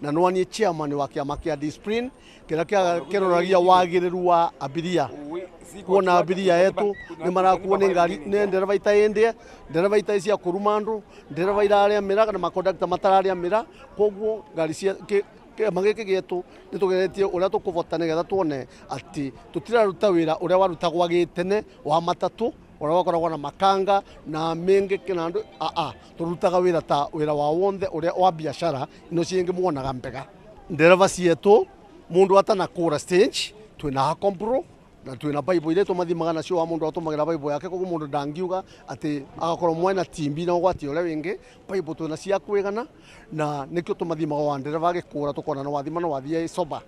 na nwani chairman wa kiama kia discipline kila kiroragia wagiriru wa abiria kuona abiria yetu ni marakuone ngari ne ndereva itaende ndereva itaisia kurumandu ndereva iraria mira kana makondakta matararia mira koguo ngari cia mageke gitu nitugeretie uria tukuvotana getha tuone ati tutiraruta wira uria warutagwa gitene wa matatu uria wakoragwa na makanga na menge kinandu turutaga wira ta wira wa wonde uria wa biashara ino cienge muonaga mpega ndereva cietu mundu atana kura stage twina kompro na twina bible ile tumathimaga nacio wa mundu atumagira bible yake koguo mundu dangiuga ati agakorwo mwena timbi na gwati uria wingi bible twina cia kwigana na nikio tumathimaga wa ndereva gikura tukona na wathima no wathie soba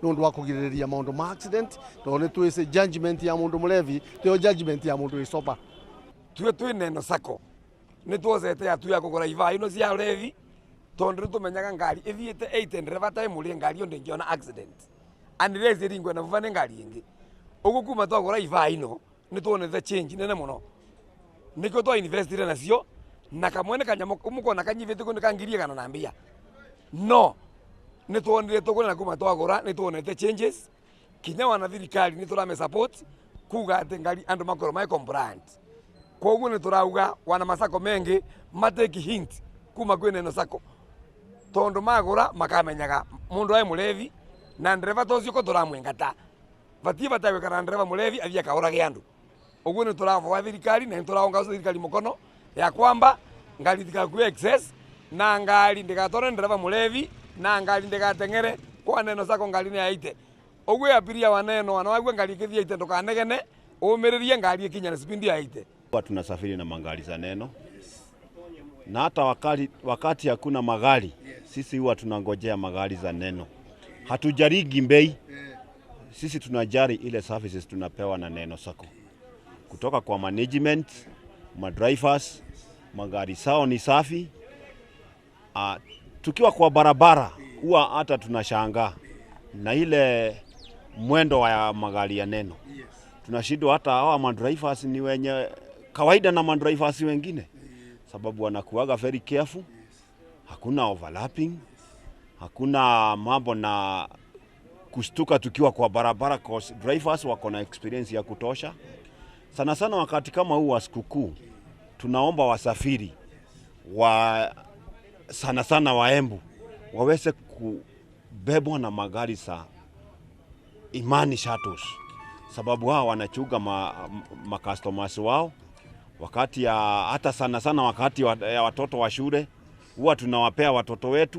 nundu wa kugiriria maundu ma accident to ne twise judgment ya mundu mulevi to judgment ya mundu isoba twe neno sako ne twozete atu ya kugora iva ino cia ulevi tondu tumenyaga ngari ithiete 8 ndereva time uri ngari onde ngiona accident unless iringwe na vuvane ngari ingi ugukuma twagora iva ino ni tuonete change nene muno nikyo twa invest na cio na kamwene kanyamo umukona kanyivete kundi kangirie kana na mbia no ni tuonire tugona kuma twagora ni tuonete changes kinya wana thirikari ni turame support kuga ati ngari andu makoro mai compliant koguo ni turauga wana masako mengi mateki hint kuma kwene no sako tondu magora makamenyaga mundu ai mulevi na ndereva tocio ko turamwengata vatie batawe kana ndereva mulevi athia kaorage andu uguo ni turava thirikari na turaonga thirikari mukono ya kwamba ngari thikakuwe excess na ngari ndigatore ndereva mulevi na ngari ndigatengere kwa neno sako ngari ni aite uguo abiria waneno wanawagwe ngari kithia ite ndukanegene umiririe ngari ikinya na speed ya aite. Tunasafiri na magari za neno na hata wakati hakuna magari sisi huwa tunangojea magari za neno. Hatujarigi bei, sisi tunajari ile services tunapewa na Neno Sacco kutoka kwa management, madrivers, magari sao ni safi. Tukiwa kwa barabara huwa hata tunashangaa na ile mwendo wa magari ya neno. Tunashindwa hata hawa madrivers ni wenye kawaida na madrivers wengine, sababu wanakuaga very careful, hakuna overlapping, hakuna mambo na kustuka tukiwa kwa barabara cause drivers wako na experience ya kutosha. Sana sana wakati kama huu wa sikukuu tunaomba wasafiri sana sana wa Embu waweze kubebwa na magari za Imani Shuttles, sababu hao wanachuga customers wao wakati ya hata sana sana wakati ya watoto wa shule huwa tunawapea watoto wetu